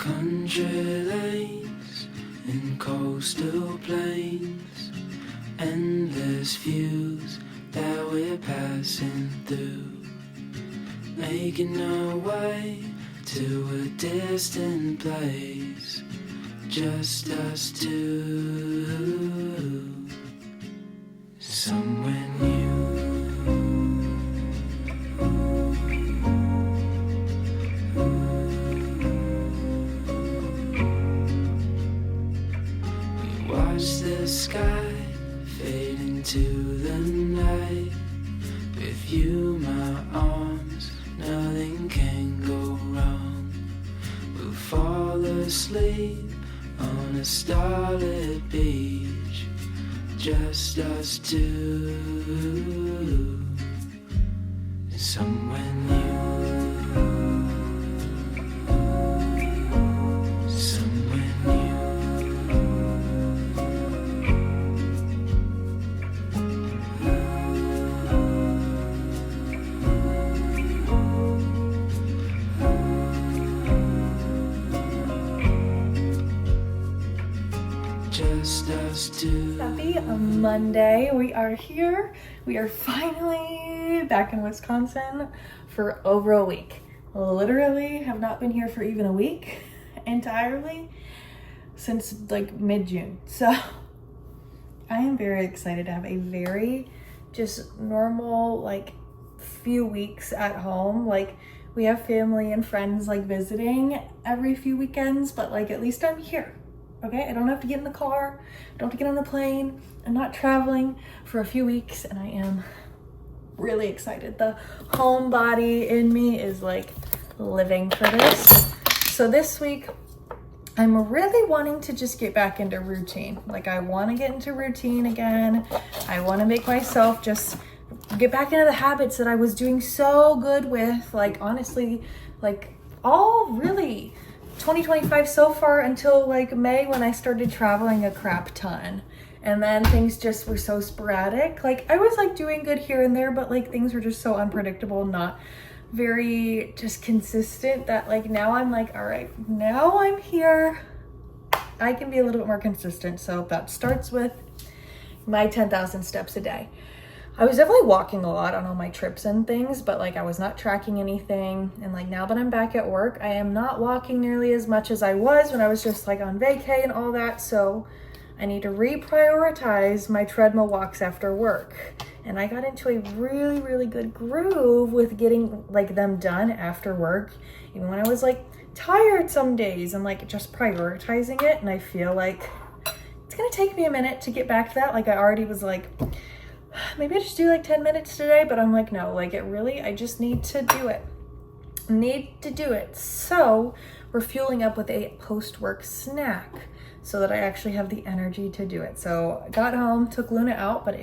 Country lanes and coastal plains, endless views that we're passing through, making our way to a distant place, just us two, somewhere new. Watch the sky fade into the night. With you, my arms, nothing can go wrong. We'll fall asleep on a starlit beach, just us two, somewhere new. Just us two. Happy Monday. We are here. We are finally back in Wisconsin for over a week. Literally have not been here for even a week entirely since like mid-June. So I am very excited to have a very just normal like few weeks at home. Like we have family and friends like visiting every few weekends, but like at least I'm here. Okay, I don't have to get in the car, I don't have to get on the plane. I'm not traveling for a few weeks and I am really excited. The homebody in me is like living for this. So this week, I'm really wanting to just get back into routine. Like I want to get into routine again. I want to make myself just get back into the habits that I was doing so good with. Like honestly, like all really 2025 so far until like May when I started traveling a crap ton. And then things just were so sporadic. Like I was like doing good here and there, but like things were just so unpredictable, not very just consistent that like now I'm like, all right, now I'm here. I can be a little bit more consistent. So that starts with my 10,000 steps a day. I was definitely walking a lot on all my trips and things, but like I was not tracking anything. And like now that I'm back at work, I am not walking nearly as much as I was when I was just like on vacay and all that. So I need to reprioritize my treadmill walks after work. And I got into a really, really good groove with getting like them done after work, even when I was like tired some days, and like just prioritizing it. And I feel like it's gonna take me a minute to get back to that. Like I already was like, maybe I just do like 10 minutes today, but I'm like, no, like it really, I just need to do it. So we're fueling up with a post-work snack so that I actually have the energy to do it. So I got home, took Luna out, but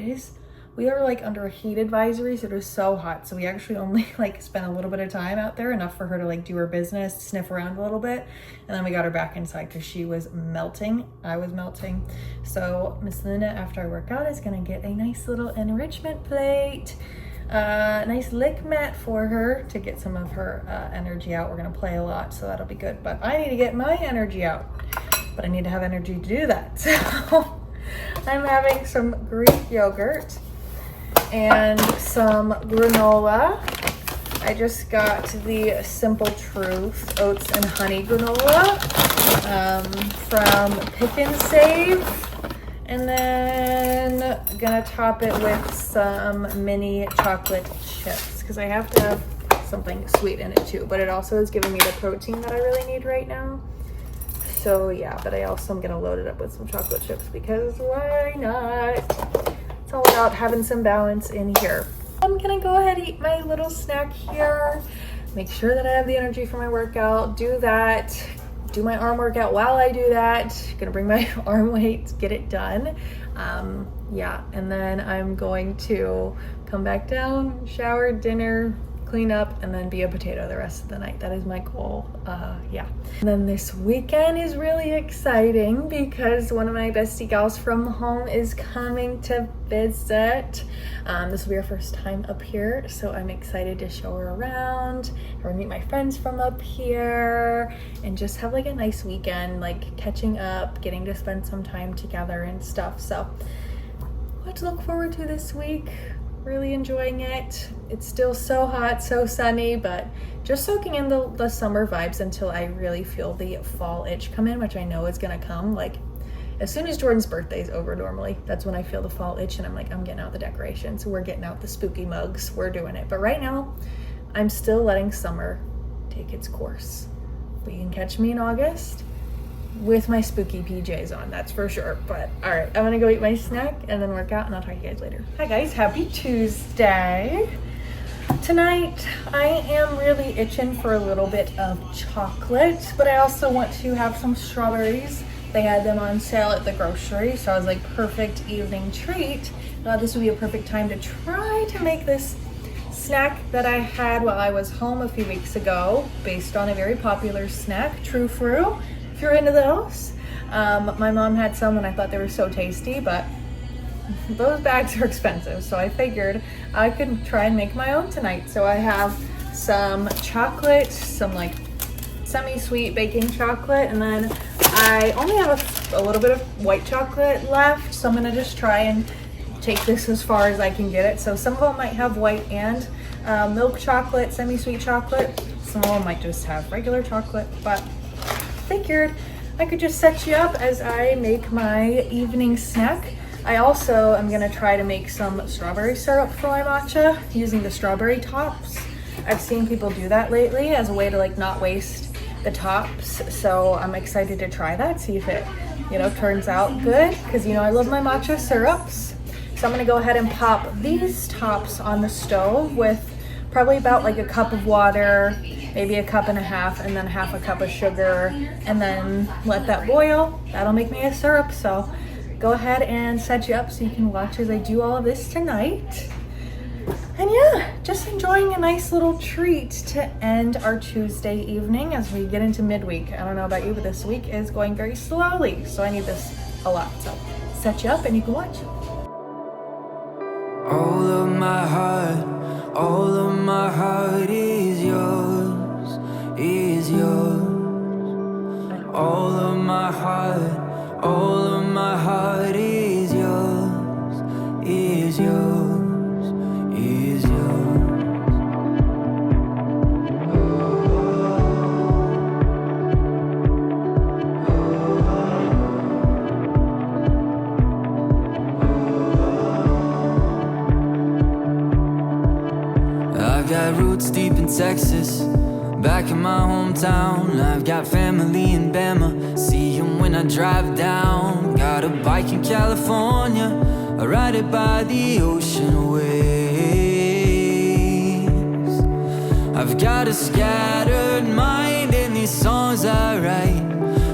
we are like under a heat advisory, so it was so hot. So we actually only like spent a little bit of time out there, enough for her to like do her business, sniff around a little bit. And then we got her back inside because she was melting. I was melting. So Miss Luna, after I work out, is gonna get a nice little enrichment plate, nice lick mat for her to get some of her energy out. We're gonna play a lot, so that'll be good. But I need to get my energy out, but I need to have energy to do that. So I'm having some Greek yogurt and some granola. I just got the Simple Truth oats and honey granola from Pick and Save. And then I'm gonna top it with some mini chocolate chips because I have to have something sweet in it too, but it also is giving me the protein that I really need right now. So yeah, but I also am gonna load it up with some chocolate chips because why not? It's all about having some balance in here. I'm gonna go ahead and eat my little snack here, make sure that I have the energy for my workout, do that, do my arm workout while I do that. Gonna bring my arm weights, get it done. Yeah, and then I'm going to come back down, shower, dinner, clean up, and then be a potato the rest of the night. That is my goal. Yeah. And then this weekend is really exciting because one of my bestie gals from home is coming to visit. This will be her first time up here, so I'm excited to show her around, or meet my friends from up here, and just have like a nice weekend, like catching up, getting to spend some time together and stuff. So what to look forward to this week. Really enjoying it. It's still so hot, so sunny, but just soaking in the summer vibes until I really feel the fall itch come in, which I know is gonna come like as soon as Jordan's birthday is over. Normally that's when I feel the fall itch and I'm like, I'm getting out the decorations, we're getting out the spooky mugs, we're doing it. But right now I'm still letting summer take its course. But you can catch me in August with my spooky PJs on, that's for sure. But all right, I'm gonna go eat my snack and then work out, and I'll talk to you guys later. Hi guys, happy Tuesday. Tonight I am really itching for a little bit of chocolate, but I also want to have some strawberries. They had them on sale at the grocery, so I was like, perfect evening treat. Thought this would be a perfect time to try to make this snack that I had while I was home a few weeks ago, based on a very popular snack, Tru Fru. If you're into those, my mom had some and I thought they were so tasty, but those bags are expensive, so I figured I could try and make my own tonight. So I have some chocolate, some like semi-sweet baking chocolate, and then I only have a little bit of white chocolate left, so I'm gonna just try and take this as far as I can get it. So some of them might have white and milk chocolate, semi-sweet chocolate. Some of them might just have regular chocolate, but figured I could just set you up as I make my evening snack. I also am gonna try to make some strawberry syrup for my matcha using the strawberry tops. I've seen people do that lately as a way to like not waste the tops. So I'm excited to try that, see if it, turns out good, because I love my matcha syrups. So I'm gonna go ahead and pop these tops on the stove with probably about like a cup of water, maybe a cup and a half, and then half a cup of sugar, and then let that boil. That'll make me a syrup. So go ahead and set you up so you can watch as I do all of this tonight. And yeah, just enjoying a nice little treat to end our Tuesday evening as we get into midweek. I don't know about you, but this week is going very slowly, so I need this a lot. So set you up and you can watch. All of my heart is yours, is yours. All of my heart is yours, is yours, is yours. I've got roots deep in Texas, back in my hometown. I've got family in Bama, see 'em when I drive down. Got a bike in California, I ride it by the ocean waves. I've got a scattered mind, and these songs I write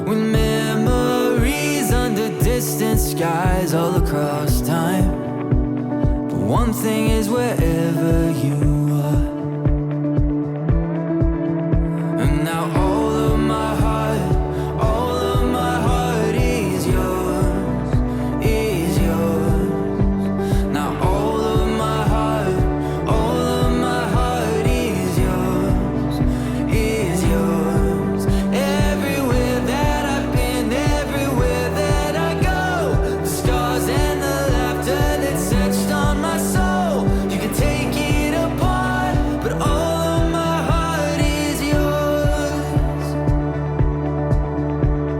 with memories under distant skies all across time. But one thing is, wherever you are, and now all of my heart is yours, is yours. Now all of my heart is yours, is yours. Everywhere that I've been, everywhere that I go, the scars and the laughter that's etched on my soul. You can take it apart, but all of my heart is yours.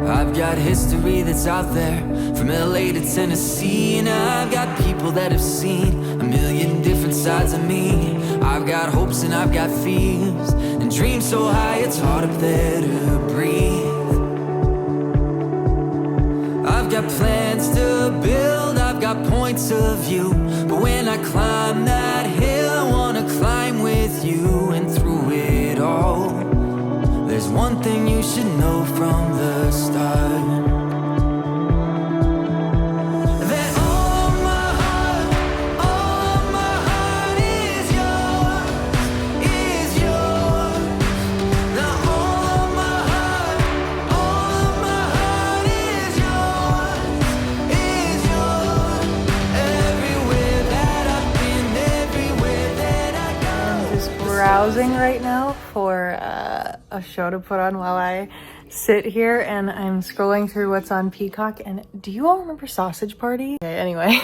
I've got history that's out there, from LA to Tennessee, and I've got people that have seen a million different sides of me. I've got hopes and I've got fears, and dreams so high it's hard up there to breathe. I've got plans to build, I've got points of view, but when I climb that hill, I wanna climb with you. And through it all, there's one thing you should know from the start. That all of my heart is yours, is yours. Now all of my heart is yours, is yours. Everywhere that I've been, everywhere that I go. I'm just browsing right now for a a show to put on while I sit here and I'm scrolling through what's on Peacock. And do you all remember Sausage Party? Okay, anyway,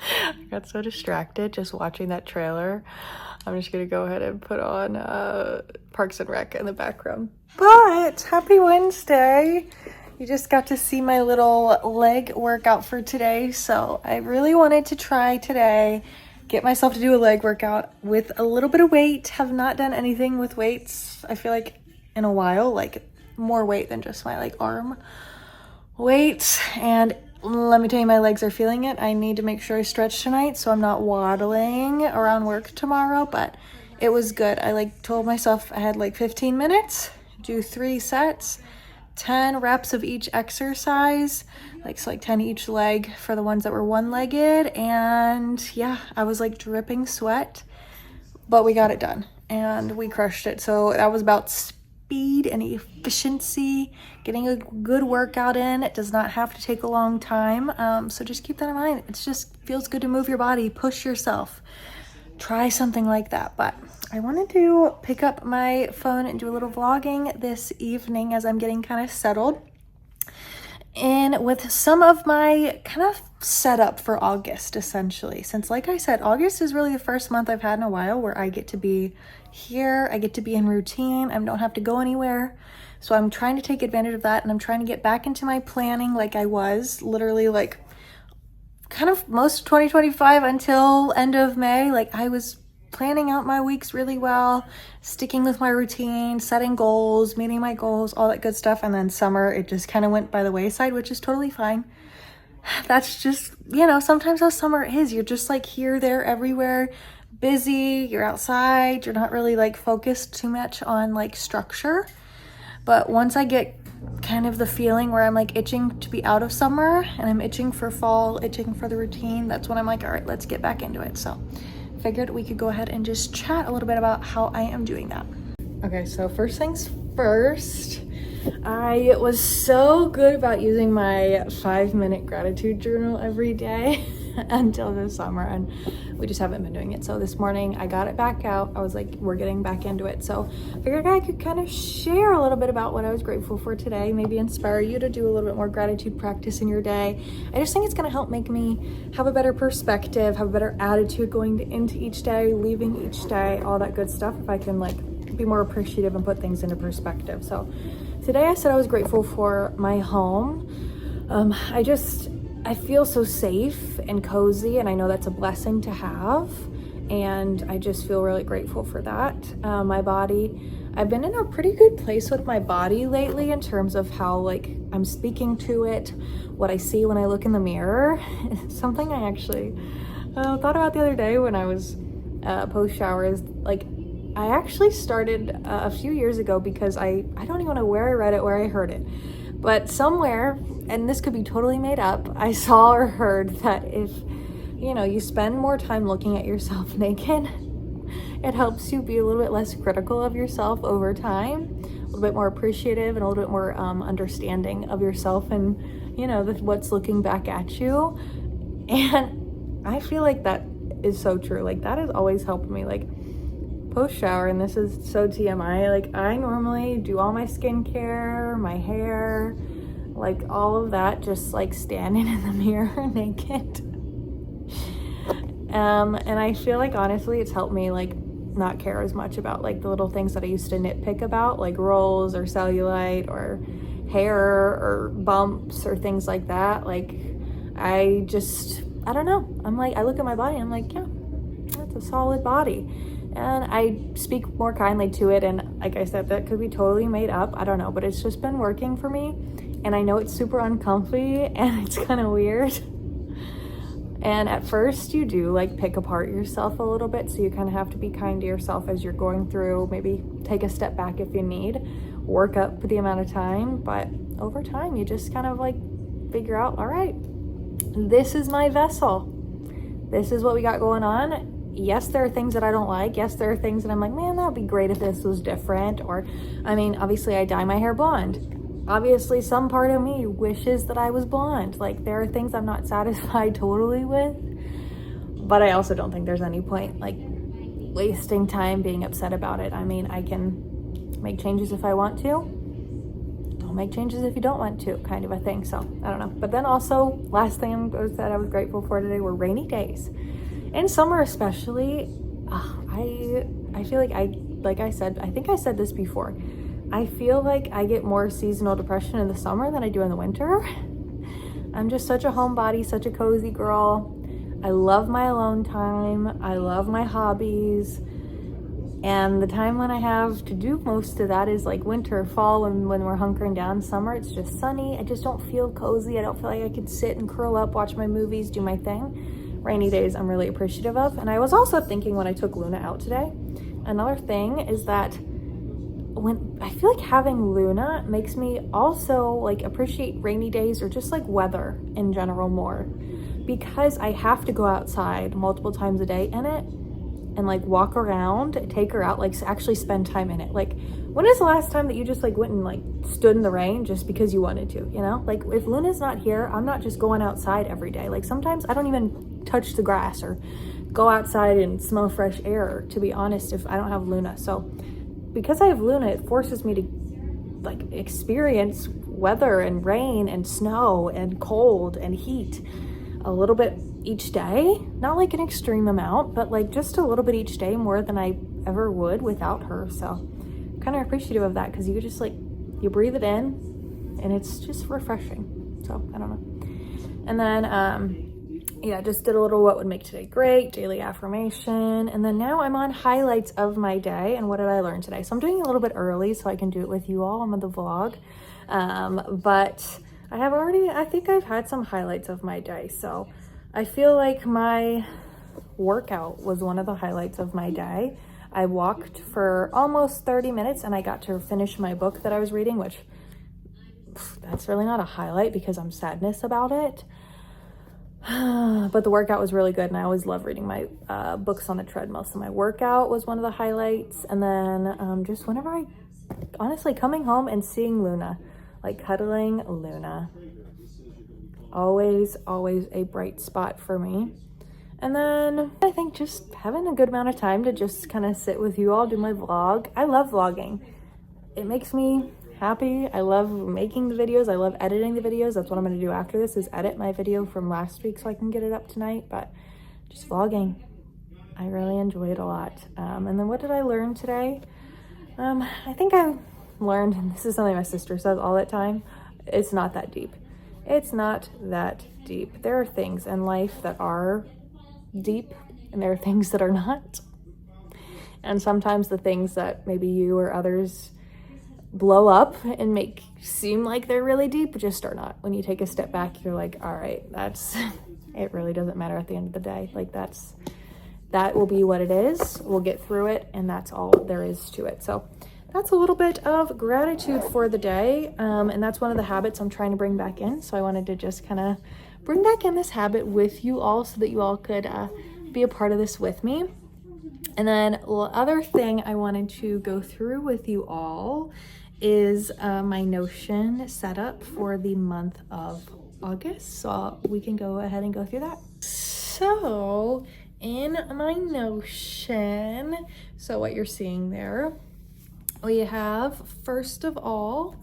I got so distracted just watching that trailer. I'm just gonna go ahead and put on Parks and Rec in the background. But happy Wednesday. You just got to see my little leg workout for today. So I really wanted to try today, get myself to do a leg workout with a little bit of weight. Have not done anything with weights, I feel like, in a while, like more weight than just my like arm weight. And let me tell you, my legs are feeling it. I need to make sure I stretch tonight so I'm not waddling around work tomorrow, but it was good. I like told myself I had like 15 minutes, do 3 sets, 10 reps of each exercise, so 10 each leg for the ones that were one-legged. And yeah, I was like dripping sweat, but we got it done and we crushed it. So that was about speed and efficiency, getting a good workout in. It does not have to take a long time. So just keep that in mind. It just feels good to move your body, push yourself, try something like that. But I wanted to pick up my phone and do a little vlogging this evening as I'm getting kind of settled in with some of my kind of setup for August, essentially. Since, like I said, August is really the first month I've had in a while where I get to be here, I get to be in routine, I don't have to go anywhere. So I'm trying to take advantage of that, and I'm trying to get back into my planning like I was literally like kind of most of 2025 until end of May. Like I was planning out my weeks really well, sticking with my routine, setting goals, meeting my goals, all that good stuff. And then summer, it just kind of went by the wayside, which is totally fine. That's just, sometimes how summer is. You're just like here, there, everywhere, busy, you're outside, you're not really like focused too much on like structure. But once I get kind of the feeling where I'm like itching to be out of summer and I'm itching for fall, itching for the routine, that's when I'm like, all right, let's get back into it. So figured we could go ahead and just chat a little bit about how I am doing that. Okay, so first things first, I was so good about using my 5-minute gratitude journal every day until this summer, and we just haven't been doing it. So this morning I got it back out. I was like, we're getting back into it. So I figured I could kind of share a little bit about what I was grateful for today, maybe inspire you to do a little bit more gratitude practice in your day. I just think it's going to help make me have a better perspective, have a better attitude going into each day, leaving each day, all that good stuff, if I can like be more appreciative and put things into perspective. So today I said I was grateful for my home. I feel so safe and cozy, and I know that's a blessing to have, and I just feel really grateful for that. My body, I've been in a pretty good place with my body lately in terms of how like I'm speaking to it, what I see when I look in the mirror. Something I actually thought about the other day when I was post shower is like, I actually started a few years ago because I don't even know where I read it, where I heard it, but somewhere, and this could be totally made up, I saw or heard that if, you spend more time looking at yourself naked, it helps you be a little bit less critical of yourself over time, a little bit more appreciative and a little bit more understanding of yourself and, what's looking back at you. And I feel like that is so true. Like that has always helped me. Like post shower, and this is so TMI, like I normally do all my skincare, my hair, like all of that, just like standing in the mirror naked. And I feel like honestly it's helped me like not care as much about like the little things that I used to nitpick about, like rolls or cellulite or hair or bumps or things like that. Like I don't know, I'm like, I look at my body and I'm like, yeah, that's a solid body. And I speak more kindly to it, and like I said, that could be totally made up, I don't know, but it's just been working for me. And I know it's super uncomfy and it's kind of weird, and at first you do like pick apart yourself a little bit, so you kind of have to be kind to yourself as you're going through, maybe take a step back if you need, work up the amount of time. But over time you just kind of like figure out, all right, this is my vessel, this is what we got going on. Yes, there are things that I don't like. Yes, there are things that I'm like, man, that would be great if this was different. Or, I mean, obviously I dye my hair blonde. Obviously some part of me wishes that I was blonde. Like there are things I'm not satisfied totally with, but I also don't think there's any point like wasting time being upset about it. I mean, I can make changes if I want to. Don't make changes if you don't want to, kind of a thing. So I don't know. But then also, last thing that I was grateful for today were rainy days. In summer especially, I feel like I said, I think I said this before, I feel like I get more seasonal depression in the summer than I do in the winter. I'm just such a homebody, such a cozy girl. I love my alone time. I love my hobbies. And the time when I have to do most of that is like winter, fall, and when we're hunkering down. Summer, it's just sunny. I just don't feel cozy. I don't feel like I could sit and curl up, watch my movies, do my thing. Rainy days, I'm really appreciative of. And I was also thinking when I took Luna out today, another thing is that when I feel like having Luna makes me also like appreciate rainy days or just like weather in general more, because I have to go outside multiple times a day in it and like walk around, take her out, like actually spend time in it. Like, when is the last time that you just like went and like stood in the rain just because you wanted to, you know? Like, if Luna's not here, I'm not just going outside every day. Like, sometimes I don't even touch the grass or go outside and smell fresh air, to be honest, if I don't have Luna. So because I have Luna, it forces me to like experience weather and rain and snow and cold and heat a little bit each day. Not like an extreme amount, but like just a little bit each day, more than I ever would without her. So kind of appreciative of that, because you just like, you breathe it in and it's just refreshing. So I don't know. And then yeah, just did a little what would make today great, daily affirmation. And then now I'm on highlights of my day and what did I learn today. So I'm doing it a little bit early so I can do it with you all on the vlog. But I think I've had some highlights of my day. So I feel like my workout was one of the highlights of my day. I walked for almost 30 minutes and I got to finish my book that I was reading, which that's really not a highlight because I'm sadness about it. But the workout was really good, and I always love reading my books on the treadmill. So my workout was one of the highlights. And then just whenever honestly coming home and seeing Luna, like cuddling Luna, always a bright spot for me. And then I think just having a good amount of time to just kind of sit with you all, do my vlog. I love vlogging. It makes me happy. I love making the videos. I love editing the videos. That's what I'm going to do after this, is edit my video from last week so I can get it up tonight. But just vlogging, I really enjoy it a lot. And then what did I learn today? I think I learned, and this is something my sister says all the time, it's not that deep. It's not that deep. There are things in life that are deep and there are things that are not. And sometimes the things that maybe you or others blow up and make seem like they're really deep just are not. When you take a step back, you're like, all right, it really doesn't matter at the end of the day. Like that will be what it is. We'll get through it, and that's all there is to it. So that's a little bit of gratitude for the day. And that's one of the habits I'm trying to bring back in. So I wanted to just kind of bring back in this habit with you all so that you all could be a part of this with me. And then the other thing I wanted to go through with you all is my Notion setup for the month of August. So we can go ahead and go through that. So in my Notion, so what you're seeing there, we have, first of all,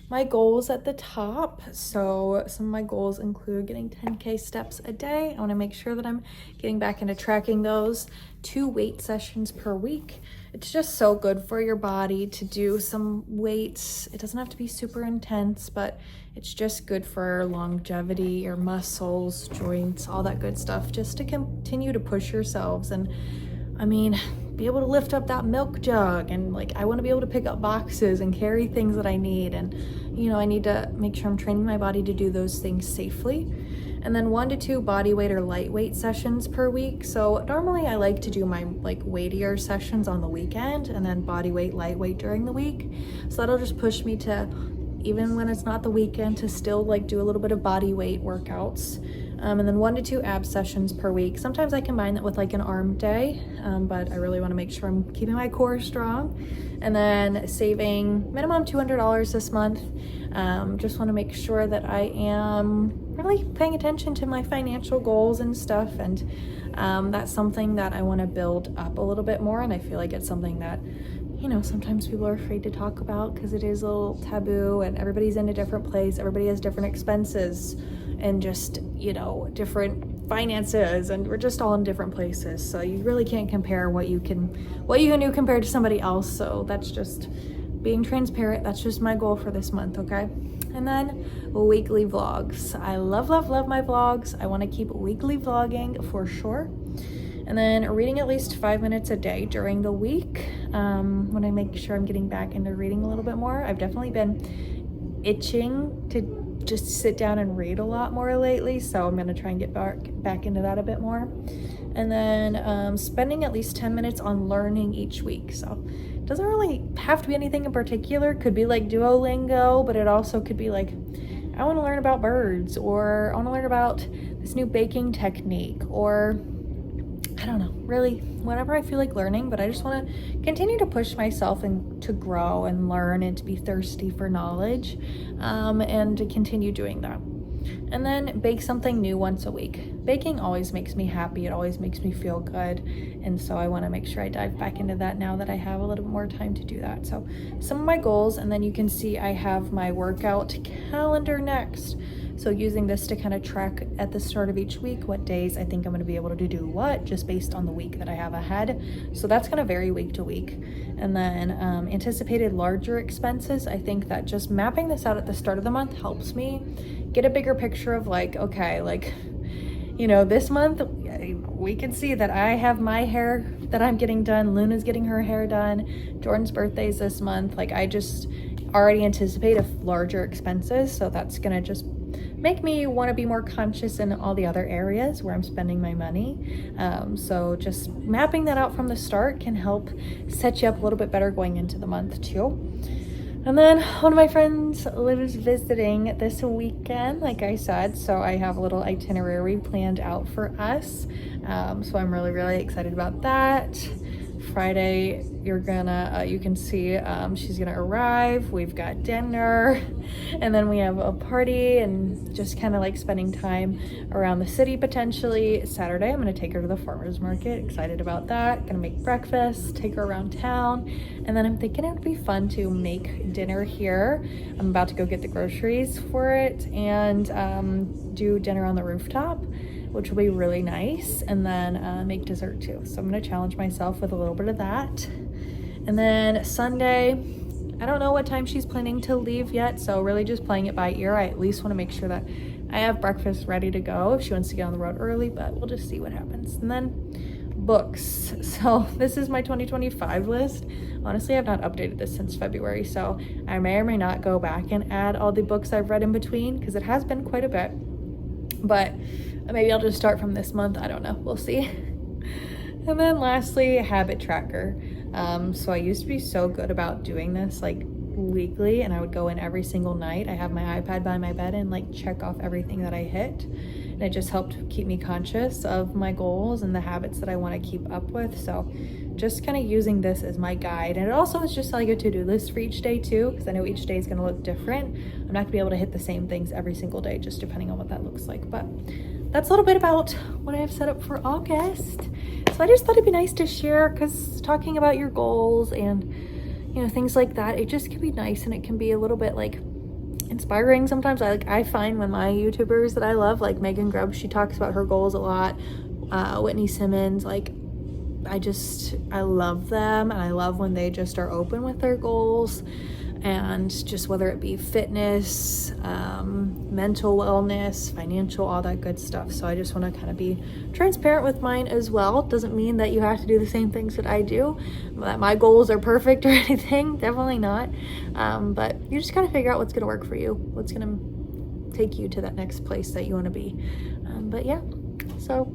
my goals at the top. So some of my goals include getting 10K steps a day. I want to make sure that I'm getting back into tracking those. 2 weight sessions per week. It's just so good for your body to do some weights. It doesn't have to be super intense, but it's just good for longevity, your muscles, joints, all that good stuff, just to continue to push yourselves. And I mean, be able to lift up that milk jug, and like, I want to be able to pick up boxes and carry things that I need. And you know, I need to make sure I'm training my body to do those things safely. And then 1 to 2 body weight or lightweight sessions per week. So normally I like to do my like weightier sessions on the weekend and then body weight, lightweight during the week. So that'll just push me to, even when it's not the weekend, to still like do a little bit of body weight workouts. And then 1 to 2 ab sessions per week. Sometimes I combine that with like an arm day, but I really want to make sure I'm keeping my core strong. And then saving minimum $200 this month. Just want to make sure that I am really paying attention to my financial goals and stuff. And that's something that I want to build up a little bit more. And I feel like it's something that, you know, sometimes people are afraid to talk about because it is a little taboo and everybody's in a different place. Everybody has different expenses and just, you know, different finances, and we're just all in different places. So you really can't compare what you can do compared to somebody else. So that's just being transparent. That's just my goal for this month, okay? And then weekly vlogs. I love my vlogs. I want to keep weekly vlogging for sure. And then reading at least 5 minutes a day during the week. When I make sure I'm getting back into reading a little bit more. I've definitely been itching to just sit down and read a lot more lately, so I'm gonna try and get back into that a bit more. And then spending at least 10 minutes on learning each week. So it doesn't really have to be anything in particular. Could be like Duolingo, but it also could be like, I want to learn about birds, or I want to learn about this new baking technique, or I don't know, really whatever I feel like learning. But I just want to continue to push myself and to grow and learn and to be thirsty for knowledge, and to continue doing that. And then bake something new once a week. Baking always makes me happy. It always makes me feel good. And so I want to make sure I dive back into that now that I have a little bit more time to do that. So some of my goals, and then you can see I have my workout calendar next. So using this to kind of track at the start of each week what days I think I'm going to be able to do what, just based on the week that I have ahead. So that's going to vary week to week. And then anticipated larger expenses. I think that just mapping this out at the start of the month helps me get a bigger picture of like, okay, like, you know, this month we can see that I have my hair that I'm getting done. Luna's getting her hair done. Jordan's birthday's this month. Like, I just already anticipate a larger expenses. So that's going to just make me want to be more conscious in all the other areas where I'm spending my money. So just mapping that out from the start can help set you up a little bit better going into the month too. And then one of my friends lives visiting this weekend, like I said, so I have a little itinerary planned out for us. So I'm really excited about that. Friday, you can see she's gonna arrive. We've got dinner, and then we have a party and just kind of like spending time around the city potentially. Saturday, I'm gonna take her to the farmer's market. Excited about that. Gonna make breakfast, take her around town, and then I'm thinking it would be fun to make dinner here. I'm about to go get the groceries for it and do dinner on the rooftop, which will be really nice, and then make dessert too. So I'm gonna challenge myself with a little bit of that. And then Sunday, I don't know what time she's planning to leave yet, so really just playing it by ear. I at least wanna make sure that I have breakfast ready to go if she wants to get on the road early, but we'll just see what happens. And then books. So this is my 2025 list. Honestly, I've not updated this since February, so I may or may not go back and add all the books I've read in between, because it has been quite a bit. But maybe I'll just start from this month. I don't know. We'll see. And then lastly, habit tracker. So I used to be so good about doing this like weekly, and I would go in every single night. I have my iPad by my bed and like check off everything that I hit. And it just helped keep me conscious of my goals and the habits that I want to keep up with. So just kind of using this as my guide. And it also is just like a to-do list for each day too, because I know each day is going to look different. I'm not going to be able to hit the same things every single day, just depending on what that looks like. But that's a little bit about what I have set up for August. So I just thought it'd be nice to share, because talking about your goals and, you know, things like that, it just can be nice, and it can be a little bit like inspiring sometimes. I find when my YouTubers that I love, like Megan Grubb, she talks about her goals a lot. Whitney Simmons, like I love them, and I love when they just are open with their goals, and just whether it be fitness, mental wellness, financial, all that good stuff. So I just want to kind of be transparent with mine as well. Doesn't mean that you have to do the same things that I do, that my goals are perfect or anything, definitely not. But you just gotta figure out what's gonna work for you, what's gonna take you to that next place that you want to be. But yeah, so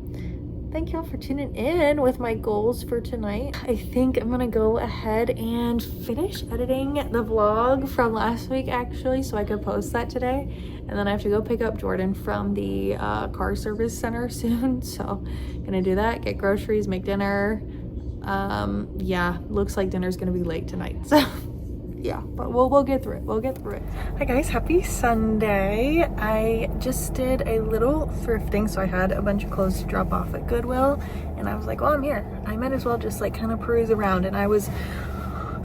thank y'all for tuning in with my goals for tonight. I think I'm gonna go ahead and finish editing the vlog from last week actually, so I could post that today. And then I have to go pick up Jordan from the car service center soon. So gonna do that, get groceries, make dinner. Yeah, looks like dinner's gonna be late tonight. So yeah, but we'll get through it. Hi guys, happy Sunday. I just did a little thrifting, so I had a bunch of clothes to drop off at Goodwill, and I was like, well, I'm here, I might as well just like kind of peruse around. And I was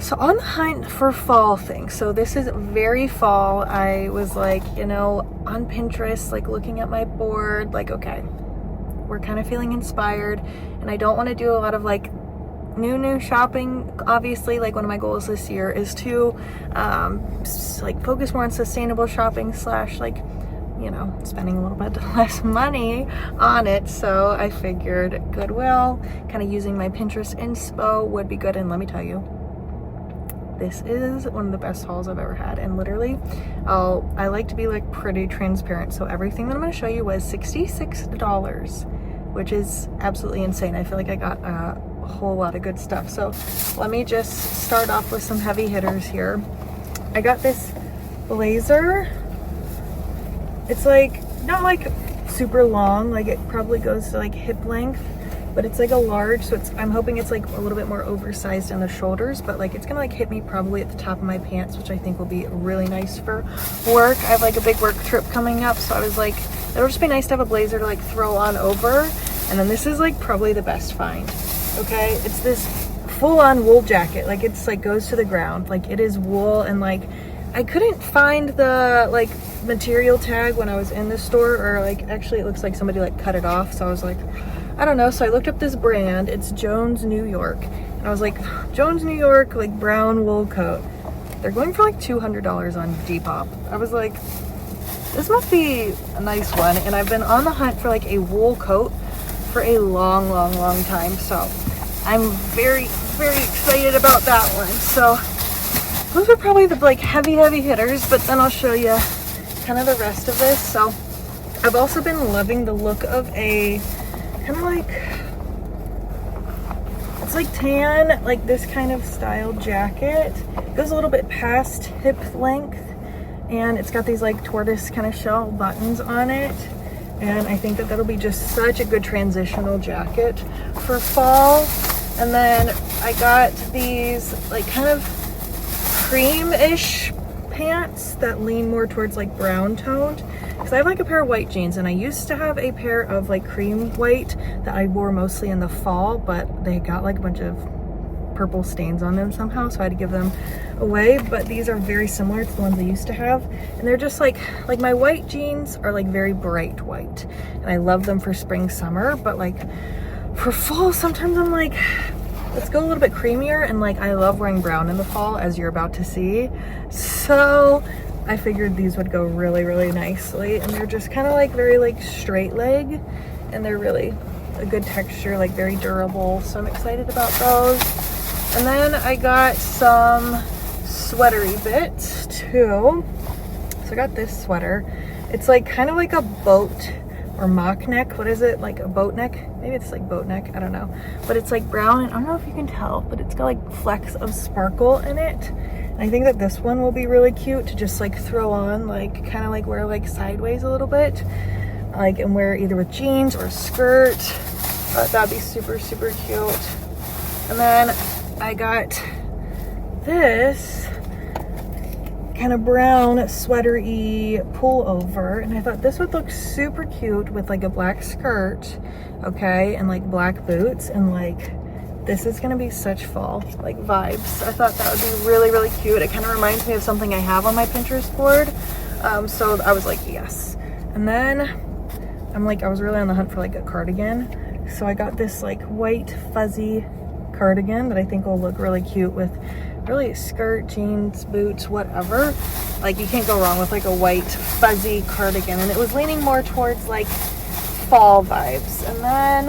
So on the hunt for fall things. So this is very fall. I was like, you know, on Pinterest, like looking at my board, like, okay, we're kind of feeling inspired, and I don't want to do a lot of like new shopping. Obviously, like one of my goals this year is to like focus more on sustainable shopping slash like, you know, spending a little bit less money on it. So I figured Goodwill, kind of using my Pinterest inspo would be good. And let me tell you, this is one of the best hauls I've ever had. And literally, I like to be like pretty transparent. So everything that I'm going to show you was $66, which is absolutely insane. I feel like I got a whole lot of good stuff. So let me just start off with some heavy hitters here. I got this blazer. It's like not like super long, like it probably goes to like hip length, but it's like a large, so I'm hoping it's like a little bit more oversized in the shoulders, but like it's gonna like hit me probably at the top of my pants, which I think will be really nice for work. I have like a big work trip coming up, so I was like, it'll just be nice to have a blazer to like throw on over. And then this is like probably the best find. Okay, it's this full-on wool jacket. Like it's like goes to the ground. Like it is wool, and like I couldn't find the like material tag when I was in the store, or like actually it looks like somebody like cut it off. So I was like, I don't know. So I looked up this brand. It's Jones, New York, and I was like, Jones, New York, like brown wool coat. They're going for like $200 on Depop. I was like, this must be a nice one. And I've been on the hunt for like a wool coat for a long time, so I'm very excited about that one. So those are probably the like heavy hitters, but then I'll show you kind of the rest of this. So I've also been loving the look of a kind of like, it's like tan, like this kind of style jacket. It goes a little bit past hip length, and it's got these like tortoise kind of shell buttons on it. And I think that that'll be just such a good transitional jacket for fall. And then I got these like kind of cream-ish pants that lean more towards like brown toned. Because I have like a pair of white jeans, and I used to have a pair of like cream white that I wore mostly in the fall, but they got like a bunch of purple stains on them somehow, so I had to give them away. But these are very similar to the ones I used to have, and they're just like my white jeans are like very bright white, and I love them for spring summer, but like for fall sometimes I'm like, let's go a little bit creamier. And like I love wearing brown in the fall, as you're about to see, so I figured these would go really nicely. And they're just kind of like very like straight leg, and they're really a good texture, like very durable, so I'm excited about those. And then I got some sweatery bits too. So I got this sweater. It's like kind of like a boat or mock neck. What is it? Like a boat neck? Maybe it's like boat neck. I don't know. But it's like brown, and I don't know if you can tell, but it's got like flecks of sparkle in it. And I think that this one will be really cute to just like throw on, like kind of like wear like sideways a little bit. Like, and wear either with jeans or a skirt. That'd be super cute. And then I got this kind of brown sweatery pullover, and I thought this would look super cute with like a black skirt, okay, and like black boots, and like this is gonna be such fall like vibes. I thought that would be really cute. It kind of reminds me of something I have on my Pinterest board, so I was like, yes. And then I was really on the hunt for like a cardigan, so I got this like white fuzzy cardigan that I think will look really cute with really skirt, jeans, boots, whatever. Like you can't go wrong with like a white fuzzy cardigan, and it was leaning more towards like fall vibes. And then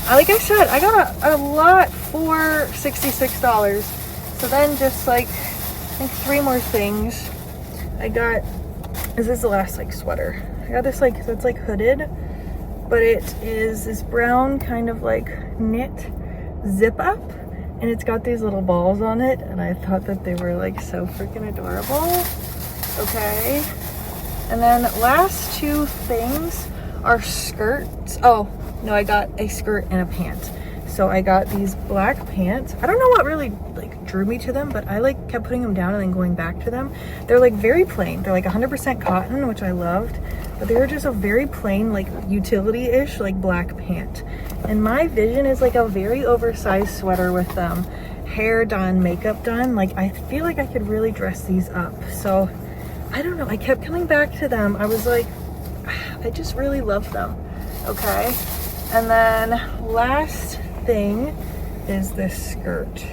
like I said, I got a lot for $66. So then just like I think 3 more things. I got, this is the last like sweater. I got this like, so it's like hooded, but it is this brown kind of like knit zip up, and it's got these little balls on it, and I thought that they were like so freaking adorable. Okay, and then last 2 things are skirts. Oh no, I got a skirt and a pant. So I got these black pants. I don't know what really like drew me to them, but I like kept putting them down and then going back to them. They're like very plain. They're like 100% cotton, which I loved, but they were just a very plain like utility-ish like black pant. And my vision is like a very oversized sweater with them hair done, makeup done, like I feel like I could really dress these up. So I don't know, I kept coming back to them. I was like, I just really love them. Okay, and then last thing is this skirt.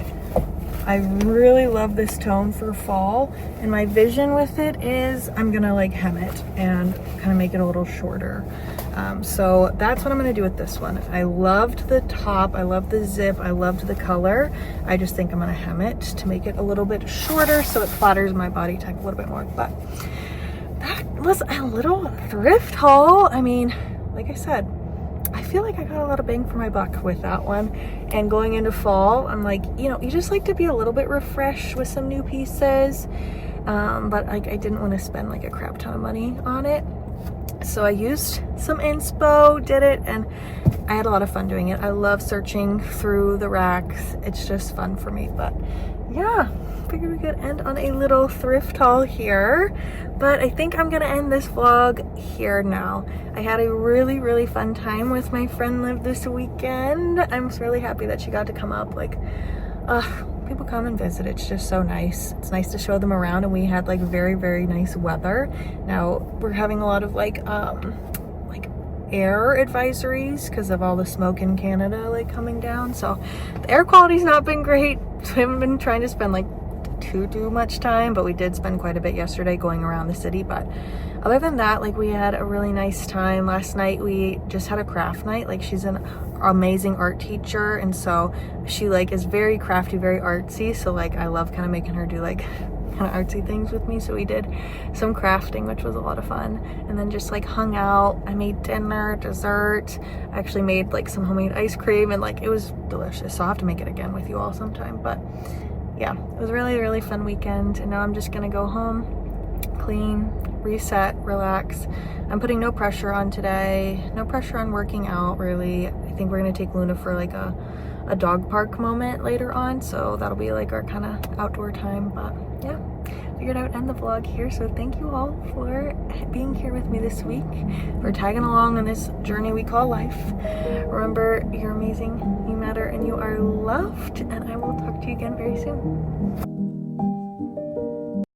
I really love this tone for fall, and my vision with it is I'm gonna like hem it and kind of make it a little shorter. So that's what I'm gonna do with this one. I loved the top, I loved the zip, I loved the color. I just think I'm gonna hem it to make it a little bit shorter so it flatters my body type a little bit more. But that was a little thrift haul. I mean, like I said, I feel like I got a lot of bang for my buck with that one. And going into fall, I'm like, you know, you just like to be a little bit refreshed with some new pieces. But like I didn't want to spend like a crap ton of money on it. So I used some inspo, did it, and I had a lot of fun doing it. I love searching through the racks. It's just fun for me. But yeah, figured we could end on a little thrift haul here. But I think I'm gonna end this vlog here now. I had a really, really fun time with my friend Liv this weekend. I'm really happy that she got to come up. Like, people come and visit. It's just so nice. It's nice to show them around, and we had like very, very nice weather. Now we're having a lot of like air advisories because of all the smoke in Canada like coming down. So the air quality's not been great. So I haven't been trying to spend like too much time, but we did spend quite a bit yesterday going around the city. But other than that, like we had a really nice time. Last night we just had a craft night. Like she's an amazing art teacher, and so she like is very crafty, very artsy. So like I love kind of making her do like kind of artsy things with me. So we did some crafting, which was a lot of fun, and then just like hung out. I made dinner, dessert. I actually made like some homemade ice cream, and like it was delicious. So I'll have to make it again with you all sometime. But yeah, it was a really, really fun weekend, and now I'm just gonna go home, clean, reset, relax. I'm putting no pressure on today, no pressure on working out really. I think we're gonna take Luna for like a dog park moment later on, so that'll be like our kind of outdoor time. But yeah, figured I would end the vlog here. So thank you all for being here with me this week, for tagging along on this journey we call life. Remember, you're amazing, you matter, and you are loved, and I will talk to you again very soon.